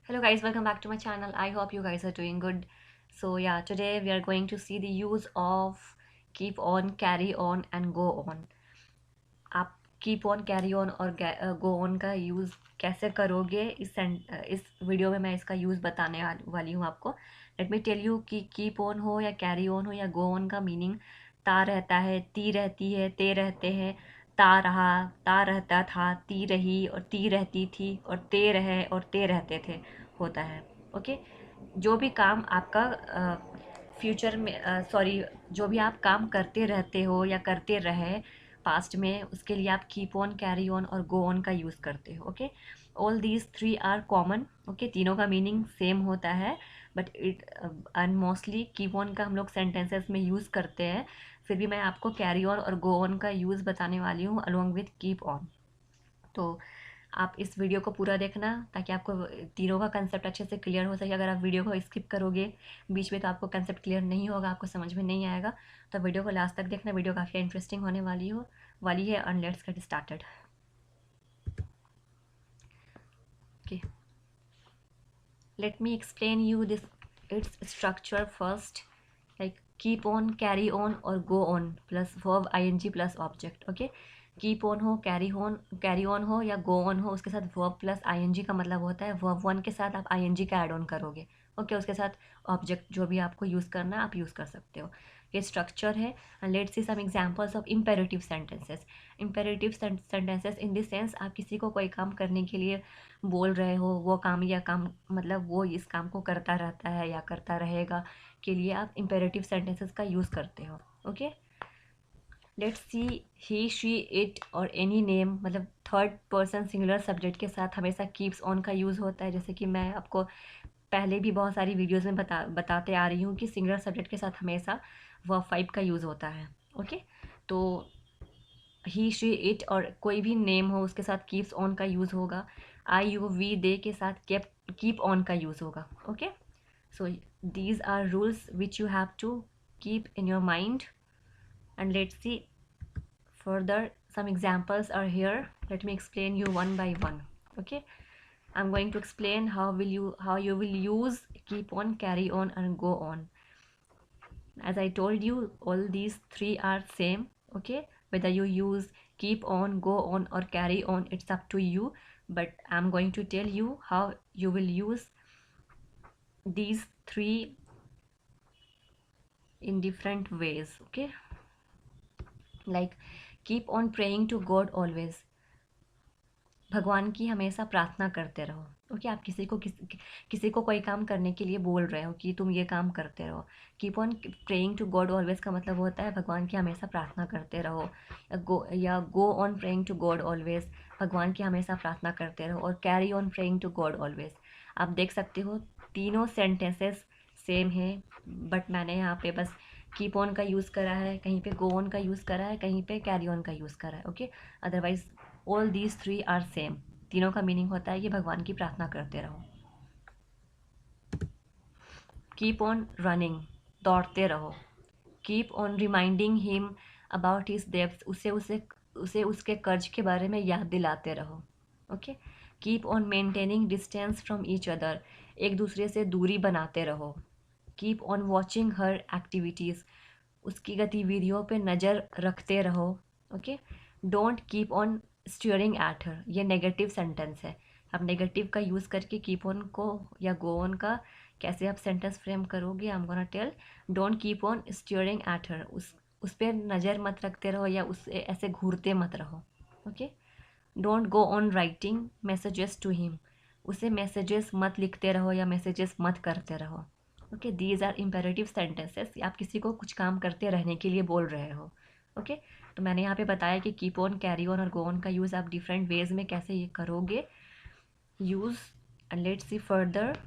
Hello guys, welcome back to my channel. I hope you guys are doing good. So yeah, today we are going to see the use of keep on, carry on and go on. आप keep on, carry on और go on का use कैसे करोगे इस video में मैं इसका use बताने वाली हूँ आपको. लेट मी टेल यू कि कीप ऑन हो या कैरी ऑन हो या गो ऑन का मीनिंग ता रहता है, ती रहती है, ते रहते हैं, ता रहा, ता रहता था, ती रही और ती रहती थी और ते रहे और ते रहते थे होता है. ओके. जो भी काम आपका फ्यूचर में जो भी आप काम करते रहते हो या करते रहे पास्ट में, उसके लिए आप कीप ऑन, कैरी ऑन और गो ऑन का यूज़ करते हो. Okay. All these three are common. Okay. तीनों का मीनिंग सेम होता है but it and mostly keep on का हम लोग सेंटेंसेस में यूज़ करते हैं. फिर भी मैं आपको कैरी ऑन और गो ऑन का यूज़ बताने वाली हूँ अलॉन्ग विथ कीप ऑन. तो आप इस वीडियो को पूरा देखना ताकि आपको तीनों का कंसेप्ट अच्छे से क्लियर हो सके. अगर आप वीडियो को स्किप करोगे बीच में तो आपको कंसेप्ट क्लियर नहीं होगा, आपको समझ में नहीं आएगा. तो वीडियो को लास्ट तक देखना, वीडियो काफ़ी इंटरेस्टिंग होने वाली है. And let's get started. Okay, let me explain you this its structure first. Like keep on, carry on और go on plus verb ING plus object. Okay. Keep on हो, carry on हो या go on हो, उसके साथ verb plus ING का मतलब होता है वर्ब वन के साथ आप आईएनजी का ऐड ऑन करोगे. ओके. उसके साथ ऑब्जेक्ट जो भी आपको यूज़ करना है आप यूज़ कर सकते हो. ये स्ट्रक्चर है. And let's see some examples of imperative sentences. Imperative sentences in this sense, आप किसी को कोई काम करने के लिए बोल रहे हो, वो काम या काम मतलब वो इस काम को करता रहता है या करता रहेगा के लिए आप इम्पेरेटिव सेंटेंसेस का यूज़ करते हो. Okay. Let's see. He, she, it और एनी नेम मतलब थर्ड पर्सन सिंगुलर सब्जेक्ट के साथ हमेशा कीप्स ऑन का यूज़ होता है. जैसे कि मैं आपको पहले भी बहुत सारी वीडियोज़ में बताते आ रही हूँ कि सिंगुलर सब्जेक्ट के साथ हमेशा वर्ब फाइव का यूज़ होता है. ओके. तो ही, शी, इट और कोई भी नेम हो उसके साथ कीप्स ऑन का यूज़ होगा. आई, यू, वी, दे के साथ कीप ऑन का यूज़ होगा. Okay. So these are rules which you have to keep in your mind. And let's see further. Some examples are here. Let me explain you one by one. Okay. I'm going to explain how you will use keep on, carry on and go on. As I told you, all these three are same. Okay. Whether you use keep on, go on or carry on, it's up to you. But I'm going to tell you how you will use these three in different ways. Okay. Like keep on praying to God always. भगवान की हमेशा प्रार्थना करते रहो. Okay. आप किसी को कोई काम करने के लिए बोल रहे हो कि तुम ये काम करते रहो. Keep on praying to God always का मतलब होता है भगवान की हमेशा प्रार्थना करते रहो. या go on praying to God always, भगवान की हमेशा प्रार्थना करते रहो. और carry on praying to God always. आप देख सकते हो तीनों सेंटेंसेस सेम है बट मैंने यहाँ पे बस कीप ऑन का यूज़ करा है, कहीं पे गो ऑन का यूज़ करा है, कहीं पे कैरी ऑन का यूज़ करा है. Okay. Otherwise all these three are same. तीनों का मीनिंग होता है कि भगवान की प्रार्थना करते रहो. कीप ऑन रनिंग, दौड़ते रहो. Keep on reminding him about his debts, उसे उसके कर्ज के बारे में याद दिलाते रहो. Okay. Keep on maintaining distance from each other, एक दूसरे से दूरी बनाते रहो. Keep on watching her activities, उसकी गतिविधियों पे नज़र रखते रहो. Okay. Don't keep on staring at हर, ये नेगेटिव सेंटेंस है. आप नेगेटिव का यूज़ करके कीप ऑन को या गो ऑन का कैसे आप सेंटेंस फ्रेम करोगे. I am gonna tell. Don't keep on staring at her, उस पर नज़र मत रखते रहो या उससे ऐसे घूरते मत रहो. Okay. Don't go on writing messages to him, उसे मैसेजेस मत लिखते रहो या मैसेजेस मत करते रहो. Okay. These are imperative sentences. आप किसी को कुछ काम करते रहने के लिए बोल रहे हो. ओके. तो मैंने यहाँ पे बताया कि कीप ऑन, कैरी ऑन और गो ऑन का यूज़ आप डिफरेंट वेज में कैसे ये करोगे use. And let's see further.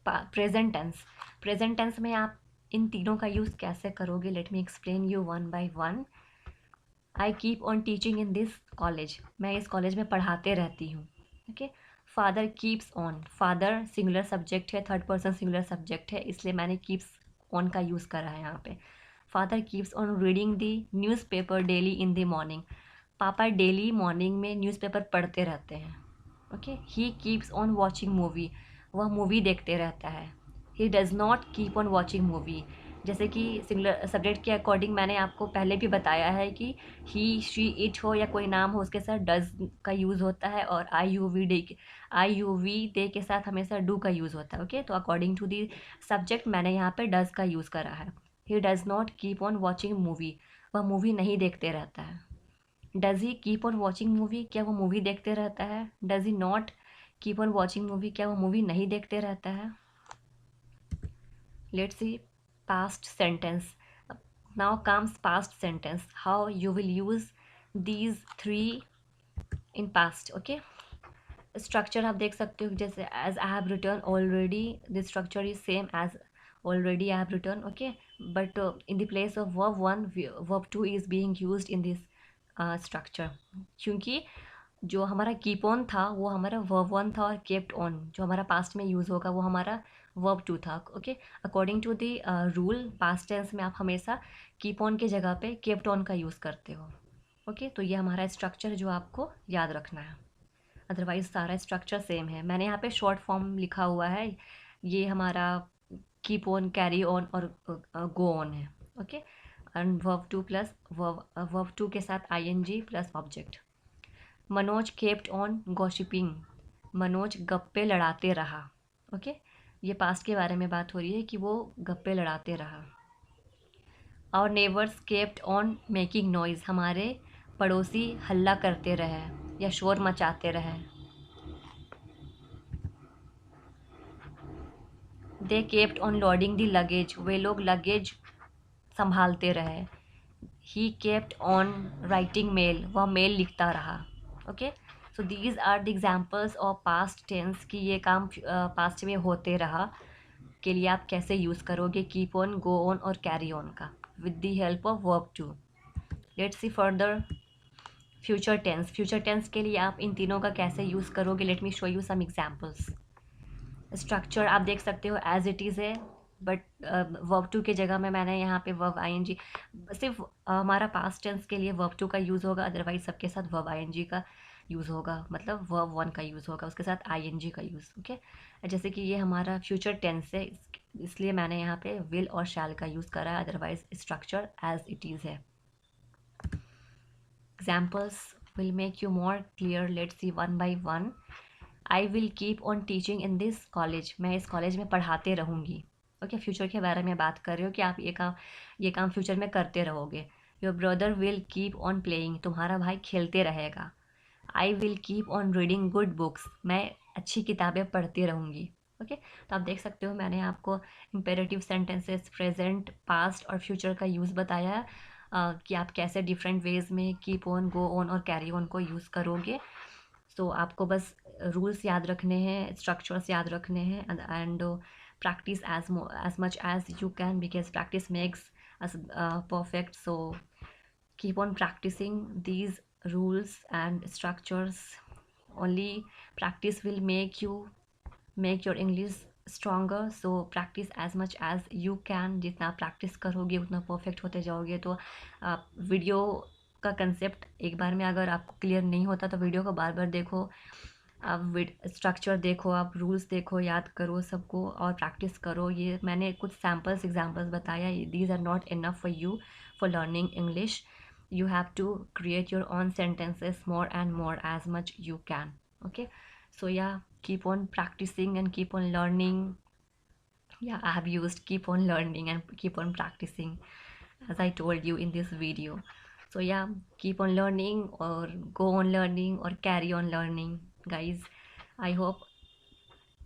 Present tense. Present tense में आप इन तीनों का यूज़ कैसे करोगे. Let me explain you one by one. I keep on teaching in this college, मैं इस कॉलेज में पढ़ाते रहती हूँ. Okay. Father keeps on, father singular subject है, थर्ड पर्सन सिंगुलर सब्जेक्ट है, इसलिए मैंने कीप्स ऑन का यूज़ करा है यहाँ पे. Father keeps on reading the newspaper daily in the morning, पापा डेली मॉर्निंग में न्यूज़पेपर पढ़ते रहते हैं. Okay, he keeps on watching movie, वह मूवी देखते रहता है। He does not keep on watching movie, जैसे कि सिंगुलर सब्जेक्ट के अकॉर्डिंग मैंने आपको पहले भी बताया है कि ही शी इट हो या कोई नाम हो उसके साथ डज़ का यूज़ होता है, और आई यू वी दे के साथ हमेशा डू का यूज़ होता है। ओके, तो अकॉर्डिंग टू दी सब्जेक्ट मैंने यहाँ पे डज़ का यूज़ करा है। He does not keep on watching movie, वह मूवी नहीं देखते रहता है। Does he keep on watching movie, क्या वो मूवी देखते रहता है। Does he not keep on watching movie, क्या वो मूवी नहीं देखते रहता है। Let's see past sentence. Now comes past sentence, how you will use these three in past. Okay, structure आप देख सकते हो, जैसे as I have return already, this structure is same as already I have written. Okay, but in the place of verb one, verb two is being used in this structure, क्योंकि जो हमारा keep on था वो हमारा verb one था, और kept on जो हमारा पास्ट में यूज़ होगा वो हमारा वर्ब टू था। Okay, according to the rule past tense में आप हमेशा कीप ऑन के जगह पे केप्ट ऑन का यूज़ करते हो। ओके, तो ये हमारा स्ट्रक्चर जो आपको याद रखना है, अदरवाइज सारा स्ट्रक्चर सेम है। मैंने यहाँ पे शॉर्ट फॉर्म लिखा हुआ है, ये हमारा कीप ऑन, कैरी ऑन और गो ऑन है। Okay, and verb two plus verb two के साथ ING plus object. Manoj kept on gossiping, Manoj गप्पे लड़ाते रहा। ओके, ये पास्ट के बारे में बात हो रही है कि वो गप्पे लड़ाते रहा। और neighbours kept on making noise, हमारे पड़ोसी हल्ला करते रहे या शोर मचाते रहे। They kept on loading the luggage, वे लोग लगेज संभालते रहे। He kept on writing mail, वह मेल लिखता रहा। Okay, so these are the examples of past tense कि ये काम पास्ट में होते रहा के लिए आप कैसे यूज़ करोगे कीप ऑन, गो ऑन और कैरी ऑन का with the help of verb two. Let's see further future tense. Future tense के लिए आप इन तीनों का कैसे यूज़ करोगे, let me show you some examples. Structure आप देख सकते हो एज इट इज़ है, बट वर्ब टू के जगह में मैंने यहाँ पे वर्ब आईएनजी, सिर्फ हमारा पास्ट टेंस के लिए वर्ब टू का यूज़ होगा, अदरवाइज सबके साथ वर्ब आईएनजी का यूज़ होगा, मतलब वर्ब वन का यूज़ होगा, उसके साथ आईएनजी का यूज़। ओके, जैसे कि ये हमारा फ्यूचर टेंस है, इसलिए मैंने यहाँ पे विल और शैल का यूज़ करा है, otherwise structure as it is है। Examples will make you more clear, let's see one by one. I will keep on teaching in this college, मैं इस कॉलेज में पढ़ाते रहूँगी। ओके, फ्यूचर के बारे में बात कर रही हो कि आप ये काम फ्यूचर में करते रहोगे। Your brother will keep on playing, तुम्हारा भाई खेलते रहेगा। आई will keep on reading good books, मैं अच्छी किताबें पढ़ती रहूँगी। ओके, तो आप देख सकते हो मैंने आपको इम्पेरेटिव सेंटेंसेस, प्रेजेंट, पास्ट और फ्यूचर का यूज़ बताया है, कि आप कैसे डिफरेंट वेज में कीप ऑन, गो ऑन और कैरी ऑन को यूज़ करोगे। सो आपको बस रूल्स याद रखने हैं, स्ट्रक्चर्स याद रखने हैं, and practice as much as you can, because practice makes us perfect. So keep on practicing these rules and structures. Only practice will make your English stronger. So practice as much as you can, जितना practice करोगे उतना perfect होते जाओगे। तो आप video का concept एक बार में अगर आपको क्लियर नहीं होता तो वीडियो को बार बार देखो, आप स्ट्रक्चर देखो, आप रूल्स देखो, याद करो सबको और प्रैक्टिस करो। ये मैंने कुछ एग्जांपल्स बताया, these are not enough for you for learning English. you have to create your own sentences more and more as much you can. Okay, so yeah, keep on practicing and keep on learning. Yeah, I have used keep on learning and keep on practicing as I told you in this video. So yeah, keep on learning or go on learning or carry on learning, guys. I hope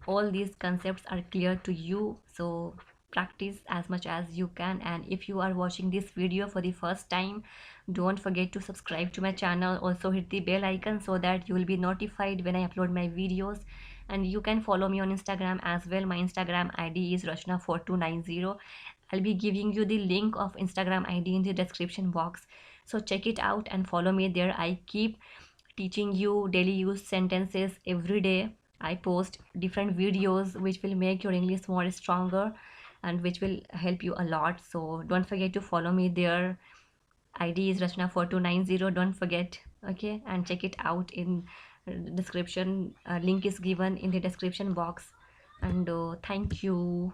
all these concepts are clear to you. So practice as much as you can, and if you are watching this video for the first time, don't forget to subscribe to my channel. Also hit the bell icon so that you will be notified when I upload my videos. And you can follow me on Instagram as well. My Instagram ID is Rachna4290. I'll be giving you the link of Instagram ID in the description box, so check it out and follow me there. I keep teaching you daily use sentences every day. I post different videos which will make your English more stronger and which will help you a lot. So don't forget to follow me there. ID is Rachna4290. Don't forget. Okay, and check it out in description link is given in the description box. And thank you.